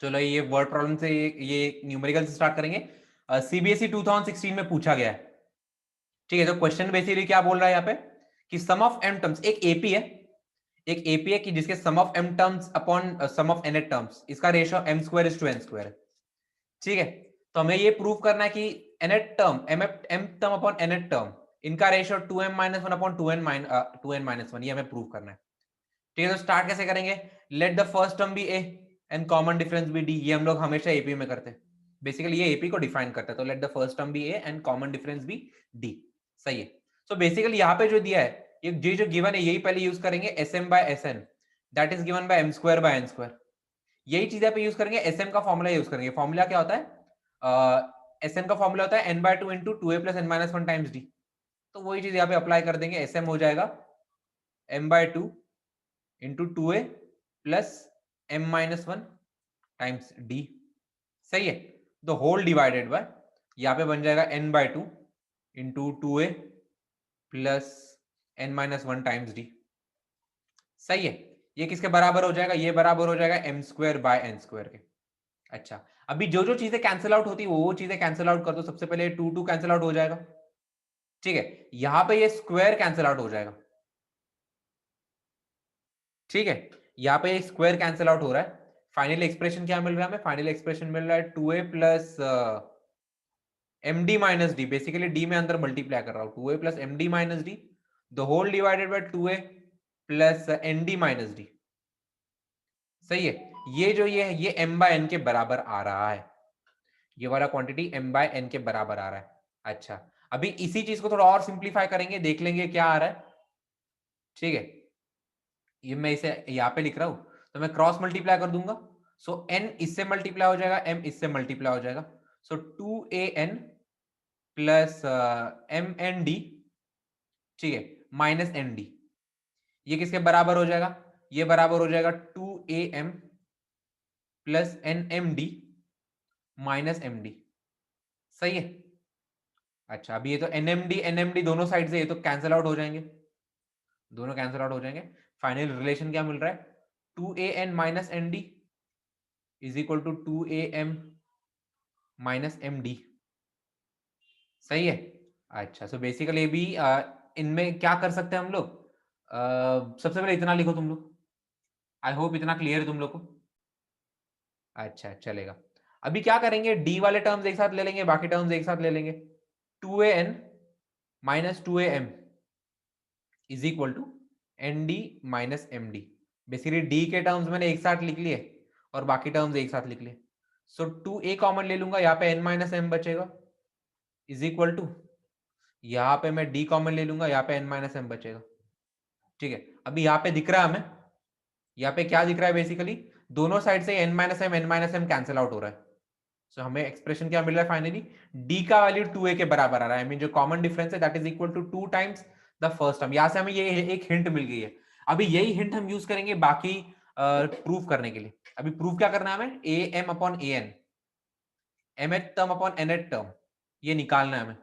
चलो ये word problem से ये न्यूमेरिकल से स्टार्ट करेंगे। सीबीएसई 2016 में पूछा गया है। ठीक है, तो क्वेश्चन बेसिकली क्या बोल रहा है यहाँ पे कि सम ऑफ एम टर्म्स, एक एपी है, एक एपी है कि जिसके sum of m terms upon sum of nth terms, इसका ratio m square is to n square है। ठीक है, तो हमें ये प्रूव करना है कि nth term m term upon nth term, इनका रेशियो 2m-1 अपॉन 2n-1, ये हमें प्रूव करना है। ठीक है, तो स्टार्ट कैसे करेंगे? Let the first term be a and common difference be d. ये हम लोग हमेशा एपी में करते हैं, बेसिकली ये एपी को डिफाइन करता है। तो let the first term be a and common difference be d. सही है। सो बेसिकली यहाँ पे जो दिया है, ये जो गिवन है, यही पहले यूज करेंगे s m by s n, that is given by m square by n square. यही चीज पे यूज करेंगे, एस एम का फॉर्मूला यूज करेंगे। फॉर्मूला क्या होता है? एस एम का फॉर्मूला होता है n by two into two a plus n minus one times d. तो वही चीज यहाँ पे अप्लाई कर देंगे, एस एम हो जाएगा m by two into two a plus m minus one times D. सही है। द होल डिवाइडेड बाय, यहाँ पे बन जाएगा n by two into two a plus n minus one times D. सही है। ये किसके बराबर हो जाएगा? ये बराबर हो जाएगा m square by n square के। अच्छा, अभी जो जो चीजें कैंसिल आउट होती है वो चीजें कैंसिल आउट कर दो। सबसे पहले टू टू कैंसिल आउट हो जाएगा। ठीक है, यहां पे ये स्क्वायर कैंसिल आउट हो जाएगा। ठीक है, यहाँ पे स्क्वायर कैंसिल आउट हो रहा है। फाइनल एक्सप्रेशन क्या मिल रहा है हमें? फाइनल एक्सप्रेशन मिल रहा है two a plus m d minus d. Basically d में अंदर मल्टीप्लाई कर रहा हूं, two a plus m d minus d the whole divided by two a plus n d minus d. सही है। ये जो ये है ये एम बाय एन के बराबर आ रहा है, ये वाला क्वांटिटी एम बाय एन के बराबर आ रहा है। अच्छा, अभी इसी चीज को थोड़ा और सिंप्लीफाई करेंगे, देख लेंगे क्या आ रहा है। ठीक है, ये मैं इसे यहाँ पे लिख रहा हूं, तो मैं क्रॉस मल्टीप्लाई कर दूंगा। सो एन इससे मल्टीप्लाई हो जाएगा, एम इससे मल्टीप्लाई हो जाएगा। So two a n plus m n d, ठीक है, माइनस एन डी, ये किसके बराबर हो जाएगा? ये बराबर हो जाएगा two a m plus n m d minus m d. सही है। अच्छा, अभी ये तो एनएमडी दोनों साइड से ये तो कैंसिल आउट हो जाएंगे, दोनों कैंसिल आउट हो जाएंगे। फाइनल रिलेशन क्या मिल रहा है? Two a n minus n d is equal to two a m minus m d. सही है। अच्छा, सो बेसिकली भी इनमें क्या कर सकते हैं हम लोग? सबसे पहले इतना लिखो तुम लोग, आई होप इतना क्लियर है तुम लोग को। अच्छा, चलेगा। अभी क्या करेंगे, डी वाले टर्म्स एक साथ ले लेंगे, बाकी टर्म्स एक साथ ले लेंगे। Two a n minus two a m is equal to n d minus m d. Basically d के टर्म्स मैंने एक साथ लिख लिए और बाकी टर्म्स एक साथ लिख लिए। सो टू ए कॉमन ले लूंगा, यहाँ पे एन माइनस एम बचेगा इज इक्वल टू, यहाँ पे मैं डी कॉमन ले लूंगा, यहाँ पे एन माइनस एम बचेगा। ठीक है, अभी यहाँ पे दिख रहा है हमें, यहाँ पे क्या दिख रहा है? बेसिकली दोनों साइड से n minus m cancel out हो रहा है। सो हमें एक्सप्रेशन क्या मिल रहा है फाइनली? डी का वैल्यू टू ए के बराबर आ रहा है। आई मीन जो कॉमन डिफरेंस है that is equal to two times the first term. यहां से हमें ये एक हिंट मिल गई है। अभी यही हिंट हम यूज करेंगे बाकी प्रूफ करने के लिए। अभी प्रूफ क्या करना है हमें? A m upon a n, mth term upon nth term, ये निकालना है हमें।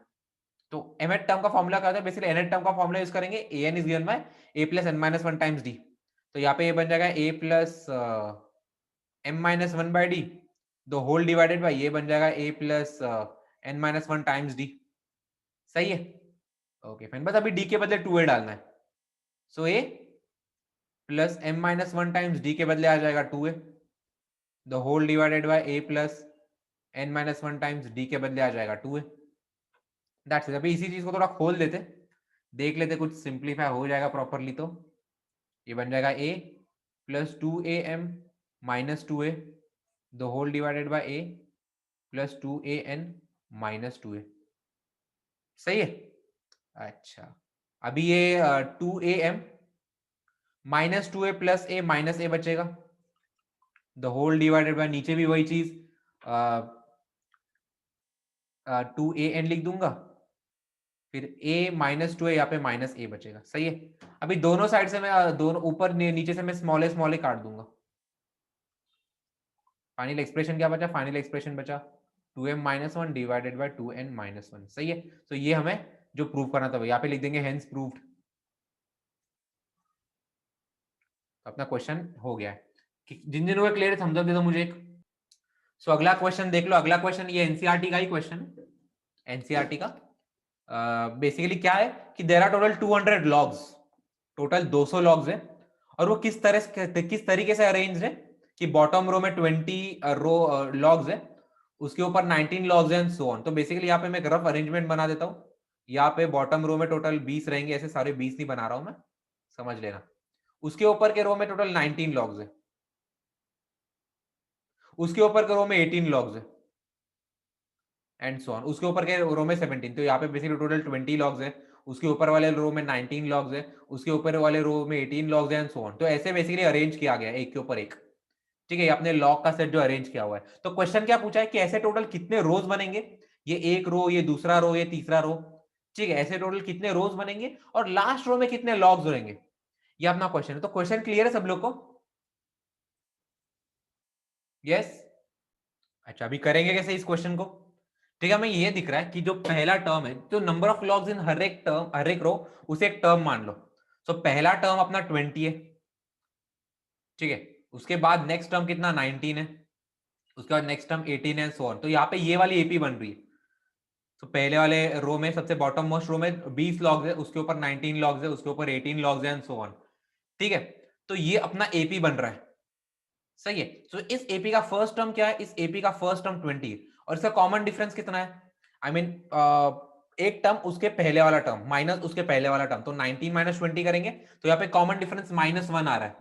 तो एम एथ टर्म का फॉर्मूला क्या होता है? बेसिकली एन एथ टर्म का फॉर्मूला यूज करेंगे, a n is given by a plus n minus one times d. तो यहाँ पे ये बन जाएगा a plus m minus one by d the whole divided by, ये बन जाएगा a plus n minus one times D. सही है। ओके फाइन, बस अभी डी के बदले टू ए डालना है। So a plus m minus one times d के बदले आ जाएगा two a the whole divided by a plus n minus one times d के बदले आ जाएगा टू ए। That's it. अभी इसी चीज को थोड़ा खोल देते, देख लेते कुछ सिंप्लीफाई हो जाएगा प्रॉपरली। तो ये बन जाएगा a plus two a m minus two a the whole divided by a plus two a n minus two a. सही है। अच्छा, अभी ये two a m minus two a plus a minus a बचेगा द होल डिवाइडेड बाय, नीचे भी वही चीज टू ए एन लिख दूंगा, फिर a माइनस टू है, यहाँ पे माइनस ए बचेगा। सही है। अभी दोनों साइड से मैं दोनों ऊपर नीचे से मैं स्मॉल ए काट दूंगा। फाइनल एक्सप्रेशन क्या बचा? फाइनल एक्सप्रेशन बचा two m minus one divided by two n minus one. सही है। तो ये हमें जो प्रूव करना था यहाँ पे लिख देंगे, हेंस प्रूव्ड। अपना क्वेश्चन हो गया है। जिन जिन को क्लियर है थम्स अप दे दो मुझे एक। सो अगला क्वेश्चन देख लो, अगला क्वेश्चन ये एनसीईआरटी का ही क्वेश्चन है, एनसीईआरटी का। बेसिकली क्या है कि there are total 200 logs, total 200 logs है, और वो किस तरीके से अरेंज है कि बॉटम रो में 20 रो लॉग्स है, उसके ऊपर 19 लॉग्स है एंड सो ऑन। तो बेसिकली यहाँ पे मैं एक रफ अरेंजमेंट बना देता हूँ। यहाँ पे बॉटम रो में टोटल 20 रहेंगे, ऐसे सारे 20 नहीं बना रहा हूं मैं, समझ लेना। उसके ऊपर के रो में टोटल 19 लॉग्स है, उसके ऊपर के रो में 18 लॉग्स है एंड सो ऑन, उसके ऊपर के रो में 17। तो यहाँ पे बेसिकली टोटल 20 लॉग्स है, उसके ऊपर वाले रो में 19 लॉग्स है, उसके ऊपर वाले रो में 18 लॉग्स है एंड सो ऑन। तो ऐसे बेसिकली अरेंज किया गया एक के ऊपर एक, ठीक है, ये अपने लॉग का सेट जो अरेंज किया हुआ है। तो क्वेश्चन क्या पूछा है कि ऐसे टोटल कितने रोज बनेंगे, ये एक रो, ये दूसरा रो, ये तीसरा रो, ठीक है, ऐसे टोटल कितने रोज बनेंगे और लास्ट रो में कितने लॉग्स रहेंगे, ये अपना क्वेश्चन है। तो क्वेश्चन क्लियर है सब लोग को? यस। अच्छा, अभी करेंगे कैसे इस क्वेश्चन को? ठीक है, हमें ये दिख रहा है कि जो पहला टर्म है, तो नंबर ऑफ लॉग्स इन हर एक टर्म, हर एक रो, उसे एक टर्म मान लो। तो पहला टर्म अपना 20 है, ठीक है, उसके बाद नेक्स्ट टर्म कितना 19 है, उसके बाद नेक्स्ट टर्म 18 है, सो ऑन। तो यहाँ पे ये वाली एपी बन रही है। तो पहले वाले रो में, सबसे बॉटम मोस्ट रो में 20 लॉग्स है, उसके ऊपर 19 लॉग्स है, उसके ऊपर 18 लॉग्स है एंड सो ऑन, ठीक है। तो ये अपना एपी बन रहा है, सही है। तो इस एपी का फर्स्ट टर्म क्या है, इस एपी का फर्स्ट टर्म 20 है, और इसका कॉमन डिफरेंस कितना है, आई मीन एक टर्म उसके पहले वाला टर्म माइनस उसके पहले वाला टर्म, तो 19 माइनस 20 करेंगे तो यहाँ पे कॉमन डिफरेंस -1 आ रहा है,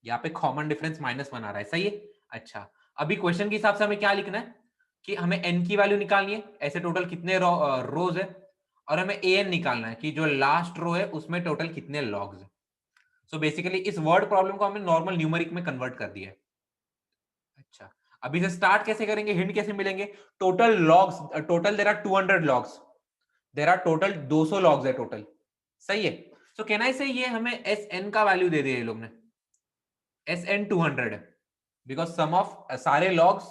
यहाँ पे कॉमन डिफरेंस -1 आ रहा है, सही है। अच्छा, अभी क्वेश्चन के हिसाब से हमें क्या लिखना है कि हमें n की वैल्यू निकालनी है, ऐसे टोटल कितने रोज है, और हमें an निकालना है कि जो लास्ट रो है उसमें टोटल कितने लॉग्स है। सो बेसिकली इस वर्ड प्रॉब्लम को हमने नॉर्मल न्यूमेरिक में कन्वर्ट कर दिया है। अच्छा, अभी से स्टार्ट कैसे करेंगे, हिंट कैसे मिलेंगे? Total logs, total there are 200 logs, there are total 200 logs है टोटल, सही है। सो कैन आई से ये हमें एस एन का वैल्यू दे दिया ये लोग ने, एस एन 200 है, बिकॉज सम ऑफ सारे लॉग्स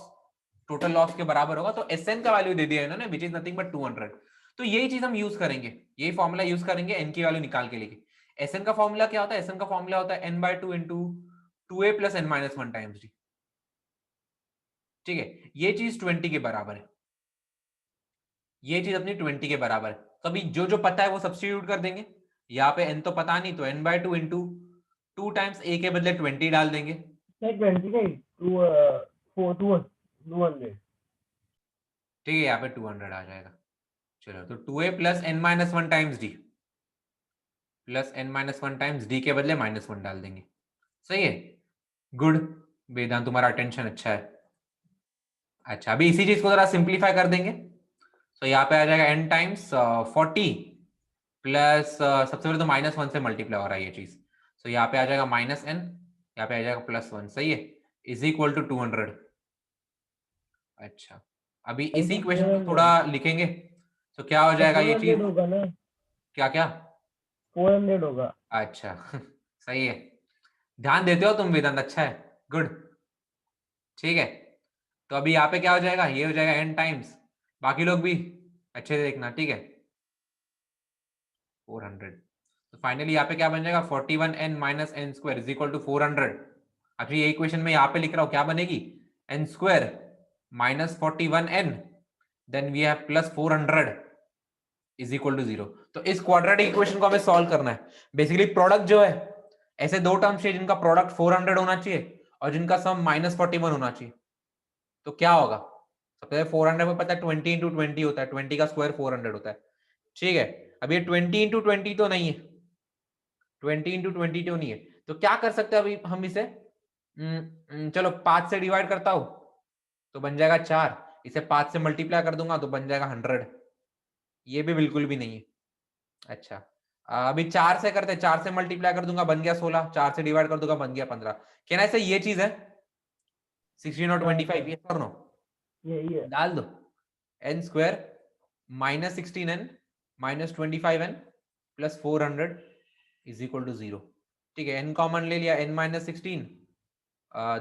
टोटल लॉग्स के बराबर होगा, तो एस एन का वैल्यू दे दिया इन्होंने, विच इज नथिंग बट 200। तो यही चीज हम यूज करेंगे, यही फॉर्मूला यूज करेंगे एन की वैल्यू निकाल के लेके। एस एन का फॉर्मूला क्या होता है, एस एन का फॉर्मूला होता है n/2 into 2a plus n-1 times D, ठीक है, ये चीज 20 के बराबर है, ये चीज अपनी 20 के बराबर है। तो अभी जो जो पता है वो सब्स्टिट्यूट कर देंगे, यहाँ पे n तो पता नहीं, तो n/2 इंटू 2 टाइम्स a के बदले 20 डाल देंगे, 20 नहीं, 200। ठीक है, यहाँ पे 200 आ जाएगा। चलो, तो 2a plus n-1 times D, plus n-1 times d के बदले -1 डाल देंगे, सही है। गुड वेदांत, तुम्हारा अटेंशन अच्छा है। अच्छा, अभी इसी चीज को जरा सिंप्लीफाई कर देंगे, तो यहाँ पे आ जाएगा n टाइम्स 40 प्लस सबसे पहले तो -1 से मल्टीप्लाई हो रहा है ये चीज, तो यहाँ पे आ जाएगा -n, यहाँ पे आ जाएगा +1, सही है, इज इक्वल टू 200। अच्छा, अभी इसी क्वेश्चन को थोड़ा लिखेंगे, तो क्या हो जाएगा ये 400 चीज, होगा ना, क्या क्या? 400 होगा। अच्छा सही है, ध्यान देते हो तुम वेदांत, अच्छा है, गुड, ठीक है। तो अभी यहाँ पे क्या हो जाएगा, ये हो जाएगा n टाइम्स, बाकी लोग भी अच्छे से देखना, ठीक है, 400। तो फाइनली यहाँ पे क्या बन जाएगा, 41n minus n square is equal to 400। अभी ये इक्वेशन में यहाँ पे लिख रहा हूँ, क्या बनेगी, n square minus 41n, then we have plus 400 is equal to 0। तो इस क्वाड्रेटिक इक्वेशन को हमें सॉल्व करना है। बेसिकली प्रोडक्ट जो है, ऐसे दो टर्म्स चाहिए जिनका प्रोडक्ट 400 होना चाहिए और जिनका सम -41 होना चाहिए। तो क्या होगा, सबसे पहले 400 में पता है 20 इंटू 20 होता है, 20 का स्क्वायर 400 होता है, ठीक है। अब ये 20 इंटू 20 तो नहीं है, 20 इंटू 22 नहीं है, तो क्या कर सकते हैं अभी हम इसे, चलो 5 से डिवाइड करता हूं तो बन जाएगा 4, इसे 5 से मल्टीप्लाई कर दूंगा तो बन जाएगा 100, ये भी बिल्कुल भी नहीं है। अच्छा, अभी 4 से करते, 4 से मल्टीप्लाई कर दूंगा बन गया 16, 4 से डिवाइड कर दूंगा बन गया 15। कहना ऐसे ये चीज है 16 और 25, ये और नो यही है। डाल दो, n square -16n minus 25n plus 400 is equal to 0, ठीक है। n कॉमन ले लिया, n-16,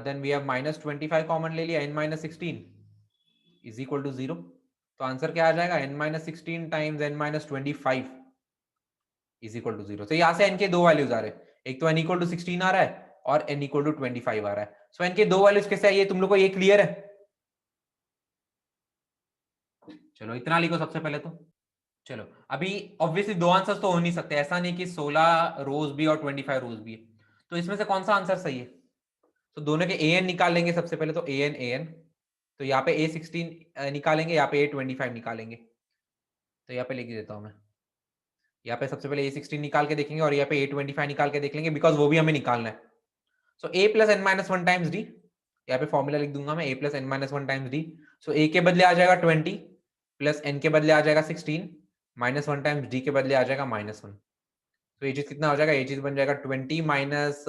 then we have -25 common ले लिया, n-16 इज इक्वल टू 0। तो आंसर क्या आ जाएगा, n-16 times n-25 is equal to 0। तो यहाँ से n के दो वैल्यूज आ रहे हैं, एक तो n इक्वल टू 16 आ रहा है और n इक्वल टू 25 आ रहा है। सो n के दो वैल्यूज कैसे आई है, तुम लोग को ये क्लियर है? चलो इतना लिखो सबसे पहले तो। चलो अभी ऑब्वियसली दो आंसर्स तो हो नहीं सकते, ऐसा नहीं कि 16 रोज भी और 25 रोज भी है, तो इसमें से कौन सा आंसर सही है? तो दोनों के an निकाल लेंगे सबसे पहले, तो an तो यहाँ पे a16 निकालेंगे, यहाँ पे a25 निकालेंगे। तो यहाँ पे लिख देता हूँ मैं, यहाँ पे सबसे पहले a16 निकाल के देखेंगे और यहाँ पे a25 निकाल के देख लेंगे, बिकॉज वो भी हमें निकालना है। सो a plus n minus one times D, यहाँ पे फॉर्मूला लिख दूंगा मैं, a plus n minus one times D. So a के बदले आ जाएगा 20 प्लस n के बदले आ जाएगा 16 माइनस वन टाइम्स d के बदले आ जाएगा -1। तो ये चीज कितना हो जाएगा? ये चीज बन जाएगा 20 minus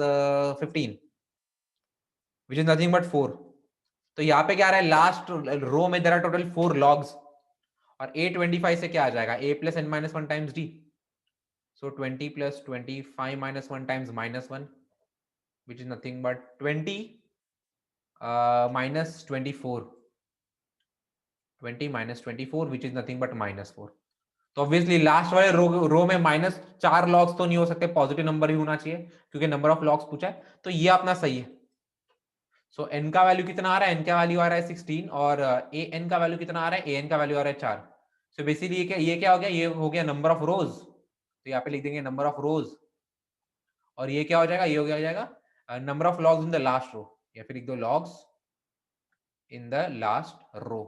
15 which is nothing but 4। तो यहाँ पे क्या आ रहा है? लास्ट रो में देयर आर टोटल 4 लॉग्स, और a25 से क्या आ जाएगा? a plus n minus one times d। So 20 plus 25 minus one times -1 which is nothing but 20 minus 24, 20 minus 24 which is nothing but -4। तो ऑब्वियसली लास्ट वाले रो में -4 logs तो नहीं हो सकते, पॉजिटिव नंबर ही होना चाहिए क्योंकि नंबर ऑफ लॉग्स पूछा है, तो ये अपना सही है। सो n का वैल्यू कितना आ रहा है? n का वैल्यू आ रहा है 16 और an का वैल्यू कितना आ रहा है? an का वैल्यू आ रहा है 4। सो बेसिकली ये क्या हो गया? ये हो गया नंबर ऑफ रोज, तो यहाँ पे लिख देंगे नंबर ऑफ रोज, और ये क्या हो जाएगा? ये हो जाएगा number of logs in the last row, या फिर लिख दो logs in the last row.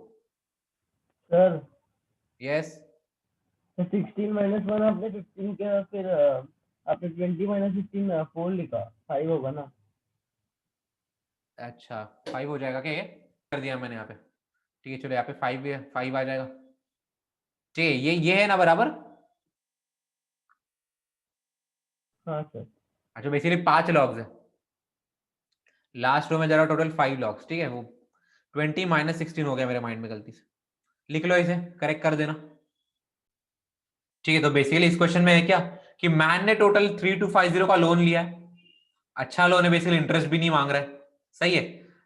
Sir yes तो 16 माइनस 1 आपने 15 के, फिर आपने 20 माइनस 16 4 लिखा, 5 होगा ना? अच्छा 5 हो जाएगा क्या? ये कर दिया मैंने यहाँ पे, ठीक है चलो यहाँ पे 5 आ जाएगा, ठीक है। ये है ना बराबर? हाँ सर। अच्छा बेसिकली 5 लॉग्स है, लास्ट रो में जरा टोटल 5 लॉग्स, ठीक है। वो 20 माइनस 16 हो गया मेरे माइंड में गलती से, लिख लो इसे, करेक्ट कर देना, ठीक है। तो बेसिकली इस क्वेश्चन में है क्या कि मैन ने टोटल 3250 का लोन लिया है, अच्छा लोन है, बेसिकली इंटरेस्ट भी नहीं मांग रहा है, सही है।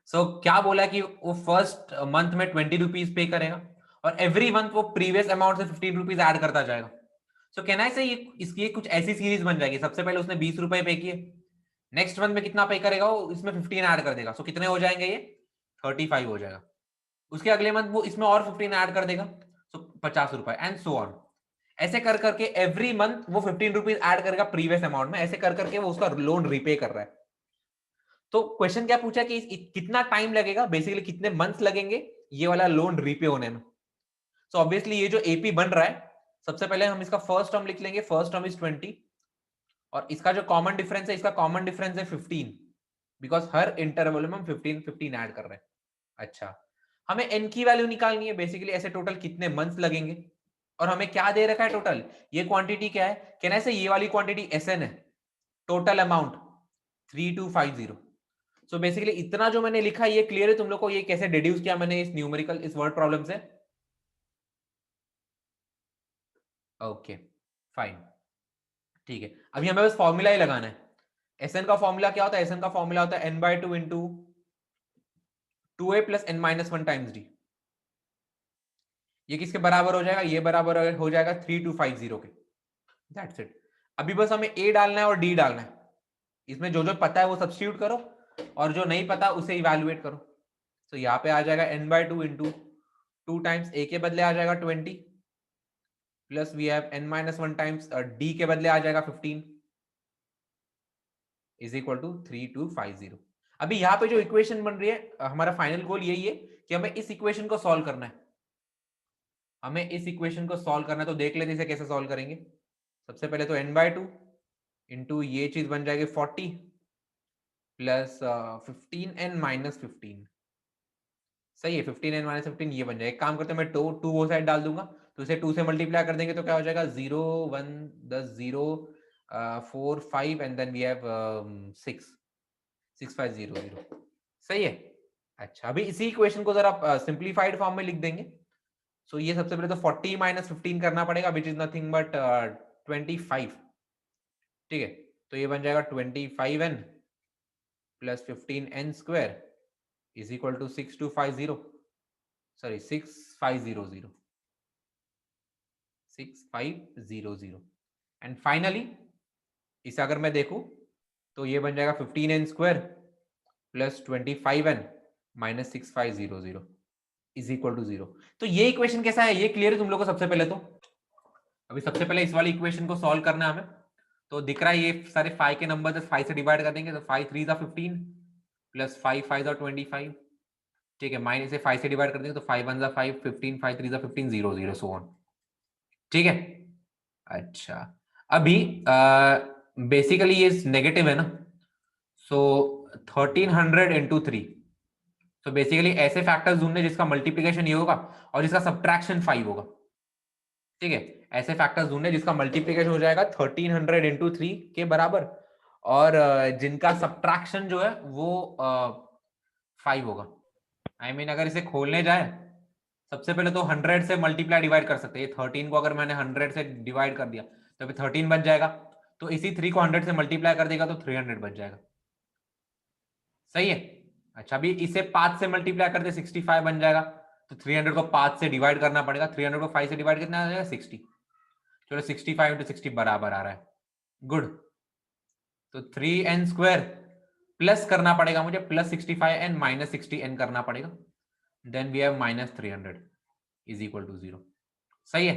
सो क्या बोला कि वो फर्स्ट मंथ में 20 रुपीज पे करेगा और एवरी मंथ वो प्रीवियस अमाउंट से 15 रुपीज ऐड करता जाएगा। सो कहना है ये इसकी कुछ ऐसी सीरीज बन जाएगी, सबसे पहले उसने 20 रुपए पे किए, नेक्स्ट मंथ में कितना पे करेगा वो? इसमें 15 ऐड कर देगा, सो कितने हो जाएंगे? ये 35 हो जाएगा। उसके अगले मंथ वो इसमें और 15 ऐड कर देगा, सो 50 रुपए, एंड सो ऑन। ऐसे कर करके एवरी मंथ वो 15 रुपीज ऐड करेगा प्रीवियस अमाउंट में, ऐसे कर करके वो उसका लोन रिपे कर रहा है। तो क्वेश्चन क्या पूछा कि कितना टाइम लगेगा, बेसिकली कितने मंथ्स लगेंगे ये वाला लोन रीपे होने में। सो ऑब्वियसली ये जो एपी बन रहा है, सबसे पहले हम इसका फर्स्ट टर्म लिख लेंगे, फर्स्ट टर्म इज 20, और इसका जो कॉमन डिफरेंस है, इसका कॉमन डिफरेंस है 15, बिकॉज हर इंटरवल में हम 15 15 ऐड कर रहे हैं। अच्छा, हमें एन की वैल्यू निकालनी है, बेसिकली ऐसे टोटल कितने मंथ्स लगेंगे, और हमें क्या दे रखा है टोटल? ये क्वांटिटी क्या है? कहना से ये वाली क्वांटिटी एसएन है, टोटल अमाउंट 3250। सो बेसिकली इतना जो मैंने लिखा ये क्लियर है तुम लोग को? ये कैसे डिड्यूस किया मैंने इस न्यूमेरिकल, इस वर्ड प्रॉब्लम से? ओके फाइन, ठीक है। अभी हमें बस फॉर्मूला ही लगाना है। एसएन का फॉर्मूला क्या होता है? एसएन का फॉर्मूला होता है n/2 into 2a plus n minus one times D. ये किसके बराबर हो जाएगा? ये बराबर हो जाएगा 3250 के। That's it. अभी बस हमें a डालना है और d डालना है, इसमें जो जो पता है वो सब्स्टिट्यूट करो और जो नहीं पता उसे इवैल्यूएट करो। तो यहाँ पे आ जाएगा n/2 इंटू 2 टाइम्स a के बदले आ जाएगा 20 plus we have n minus one times d के बदले आ जाएगा 15 इज इक्वल टू 3250। अभी यहाँ पे जो इक्वेशन बन रही है, हमारा फाइनल गोल यही है कि हमें इस इक्वेशन को सॉल्व करना है, हमें इस इक्वेशन को सॉल्व करना है। तो देख लेते इसे कैसे सॉल्व करेंगे। सबसे पहले तो n/2 इंटू ये चीज बन जाएगी 40 प्लस 15n माइनस 15, सही है। 15n माइनस 15 ये बन जाएगा। एक काम करते हैं, मैं 2 वो साइड डाल दूंगा, तो इसे 2 से मल्टीप्लाई कर देंगे तो क्या हो जाएगा? 0 1 10 0 4 5 एंड देन वी हैव 6 6500, सही है। अच्छा, अभी इसी इक्वेशन को जरा सिंप्लीफाइड फॉर्म में लिख देंगे। सो ये सबसे पहले तो 40 माइनस 15 करना पड़ेगा, विच इज नथिंग बट 25, ठीक है। तो ये बन जाएगा 25n plus 15n square is equal to 6250, sorry 6500, 6500। And finally इसे अगर मैं देखूं तो ये बन जाएगा 15n square plus 25n minus 6500 is equal to 0। तो ये इक्वेशन कैसा है, ये क्लियर है तुम लोग को? सबसे पहले तो अभी सबसे पहले इस वाली इक्वेशन को सॉल्व करना है हमें। तो दिख रहा है ये सारे 5 के नंबर 5 से डिवाइड कर देंगे, तो 5 3 15 प्लस 5 5 25, ठीक है। माइनस से 5 से डिवाइड कर देंगे तो 5 1 5 15 5 3 15 0 0 सो ऑन, ठीक है। अच्छा, अभी बेसिकली ये नेगेटिव है ना, सो 1300 इंटू 3। तो बेसिकली ऐसे फैक्टर्स ढूंढने जिसका मल्टीप्लीकेशन ये होगा और जिसका सब्ट्रैक्शन 5 होगा, ठीक है। ऐसे फैक्टर्स ढूंढने जिसका मल्टीप्लीकेशन हो जाएगा 1300 इंटू 3 के बराबर, और जिनका सब्ट्रैक्शन जो है वो 5 होगा। आई मीन अगर इसे खोलने जाए, सबसे पहले तो 100 से मल्टीप्लाई डिवाइड कर सकते हैं। 13 को अगर मैंने 100 से डिवाइड कर दिया तो अभी 13 बच जाएगा, तो इसी 3 को 100 से मल्टीप्लाई कर देगा तो 300 बच जाएगा, सही है। अच्छा, अभी इसे 5 से मल्टीप्लाई कर दे 65 बन जाएगा, तो 300 को 5 से डिवाइड करना पड़ेगा, 300 को 5 से डिवाइड कितना आ जाएगा 60। चलो 65 इंटू 60 बराबर आ रहा है, गुड। तो 3n स्क्वायर प्लस करना पड़ेगा मुझे, प्लस 65n माइनस 60n करना पड़ेगा, then we have minus 300 is equal to 0, सही है।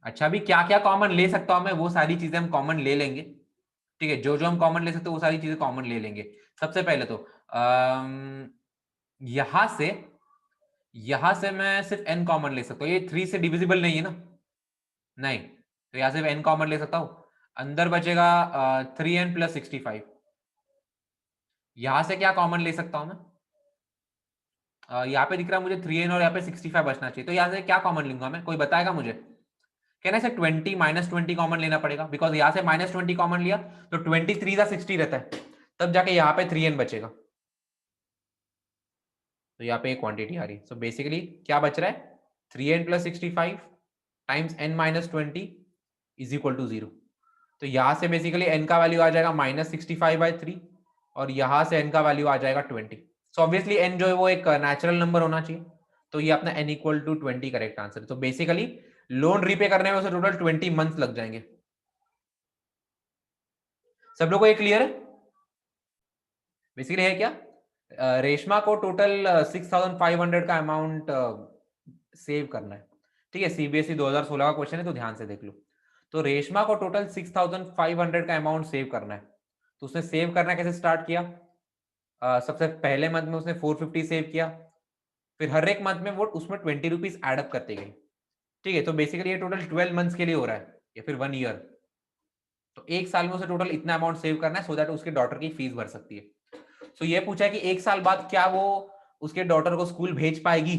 अच्छा, अभी क्या क्या कॉमन ले सकता हूं मैं, वो सारी चीजें हम कॉमन ले लेंगे, ठीक है। जो जो हम कॉमन ले सकते हैं वो सारी चीजें कॉमन ले लेंगे। सबसे पहले तो यहां से मैं सिर्फ n कॉमन ले सकता हूँ, ये 3 से डिविजिबल नहीं है ना, नहीं, तो यहां से n कॉमन ले सकता हूं। अंदर बचेगा 3n प्लस 65। यहां से क्या कॉमन ले सकता हूं मैं, यहाँ पे दिख रहा है मुझे 3n और यहाँ पे 65 बचना चाहिए, तो यहाँ से क्या कॉमन लूंगा मैं, कोई बताएगा मुझे? कहना से 20 माइनस 20 कॉमन लेना पड़ेगा, बिकॉज यहाँ से माइनस 20 कॉमन लिया तो 23 60 रहता है, तब जाके यहाँ पे 3n बचेगा, तो यहाँ पे एक क्वांटिटी आ रही है। सो बेसिकली क्या बच रहा है, 3n plus 65 times n minus 20 is equal to 0। तो यहां से बेसिकली n का वैल्यू आ जाएगा माइनस 65/3 और यहां से n का वैल्यू आ जाएगा 20। सो ऑब्वियसली n जो है वो एक नेचुरल नंबर होना चाहिए, तो ये अपना n equal to 20 correct answer है। तो बेसिकली लोन रीपे करने में उसे टोटल 20 मंथ्स लग जाएंगे। सब लोगों को ये क्लियर है? बेसिकली है क्या, रेशमा को टोटल 6500 का अमाउंट सेव करना है, ठीक है। सीबीएसई 2016 का क्वेश्चन है, तो ध्यान से देख लो। तो रेशमा को टोटल 6500 का अमाउंट सेव करना है, तो उसने सेव करना कैसे स्टार्ट किया, सबसे पहले मंथ में उसने 450 सेव किया, फिर हर एक मंथ में वो उसमें 20 रुपीज एडअप करते गई, ठीक है। तो बेसिकली ये टोटल 12 मंथ्स के लिए हो रहा है या फिर 1 ईयर, तो एक साल में उसे टोटल इतना अमाउंट सेव करना है सो दैट उसके डॉटर की फीस भर सकती है। सो ये पूछा है कि एक साल बाद क्या वो उसके डॉटर को स्कूल भेज पाएगी,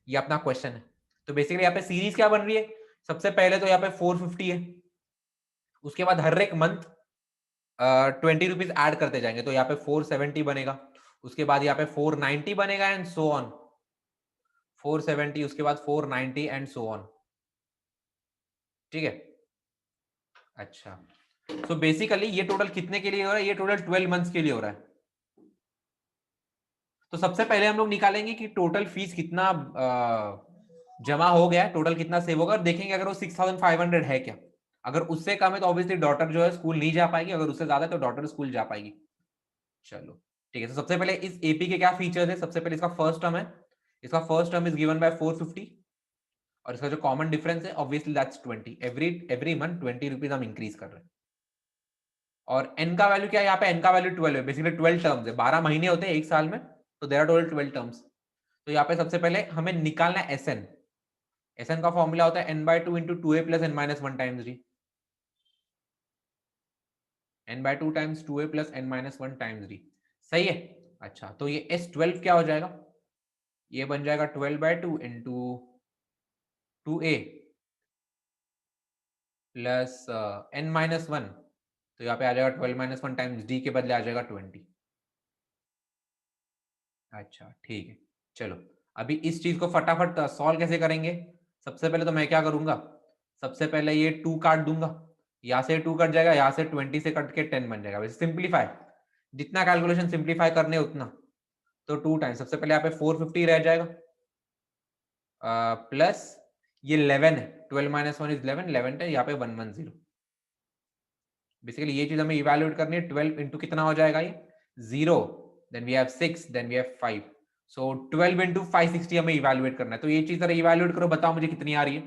ये अपना क्वेश्चन है। तो बेसिकली यहाँ पे सीरीज क्या बन रही है, सबसे पहले तो यहाँ पे 450 है, उसके बाद हर एक मंथ 20 रुपीज ऐड करते जाएंगे, तो यहाँ पे 470 बनेगा, उसके बाद यहाँ पे 490 बनेगा एंड सो ऑन, 470 उसके बाद 490 एंड सो ऑन, ठीक है। अच्छा, सो बेसिकली ये टोटल कितने के लिए हो रहा है, ये टोटल 12 मंथ्स के लिए हो रहा है। तो सबसे पहले हम लोग निकालेंगे कि टोटल फीस कितना जमा हो गया, टोटल कितना सेव होगा, और देखेंगे अगर वो 6500 है क्या। अगर उससे कम है तो ऑब्वियसली डॉटर जो है स्कूल नहीं जा पाएगी, अगर उससे ज्यादा है तो डॉटर स्कूल जा पाएगी। चलो ठीक है, तो सबसे पहले इस एपी के क्या फीचर्स है, सबसे पहले इसका फर्स्ट टर्म है, इसका first term is given bye 450, और इसका जो कॉमन डिफरेंस है obviously that's 20, every month 20 rupees हम इंक्रीज कर रहे हैं। और एन का वैल्यू क्या है, यहाँ पे एन का वैल्यू 12 है, बेसिकली 12 टर्म्स है, 12 महीने होते हैं एक साल में, तो देयर आर टोटल 12 टर्म्स। तो यहाँ पे सबसे पहले हमें निकालना है एस एन, एस एन का फॉर्मूला होता है n by 2 into 2a plus n minus 1 times D, n by 2 times 2a plus n minus 1 times D, सही है। अच्छा, तो ये S12 क्या हो जाएगा, ये बन जाएगा 12 by 2 into 2a plus n minus 1, तो यहाँ पे आ जाएगा 12 माइनस 1 टाइम्स d के बदले आ जाएगा 20। अच्छा ठीक है, चलो अभी इस चीज को फटाफट सॉल्व कैसे करेंगे। सबसे पहले तो मैं क्या करूंगा, सबसे पहले ये 2 काट दूंगा, यहाँ से 2 कट जाएगा, यहाँ से 20 से कट के 10 बन जाएगा, वैसे सिंप्लीफाई, जितना कैलकुलेशन सिंप्लीफाई करने उतना, तो 2 टाइम्स, सबसे पहले यहाँ पे 450 रह जाएगा प्लस ये 11 है, 12 माइनस 1 इज 11, 11 है यहाँ पे 110। बेसिकली ये चीज हमें इवैल्यूएट करनी है, 12 इंटू कितना हो जाएगा ये 0, then we have 6, then we have 5, so 12 into 560 हमें इवेल्युएट करना है, तो ये चीज जरा इवेल्युएट करो, बताओ मुझे कितनी आ रही है।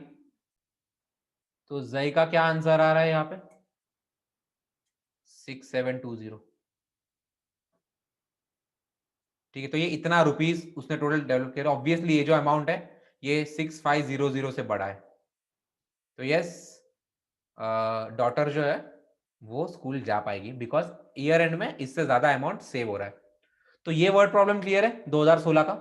तो जय का क्या आंसर आ रहा है यहाँ पे 6720। ठीक है, तो ये इतना रुपीस उसने टोटल डेवलप किया, ऑब्वियसली ये जो अमाउंट है ये 6500 से बड़ा है। तो यस, डॉटर जो है वो स्कूल जा पाएगी बिकॉज ईयर एंड में इससे ज्यादा अमाउंट सेव हो रहा है। तो ये वर्ड प्रॉब्लम क्लियर है 2016 का।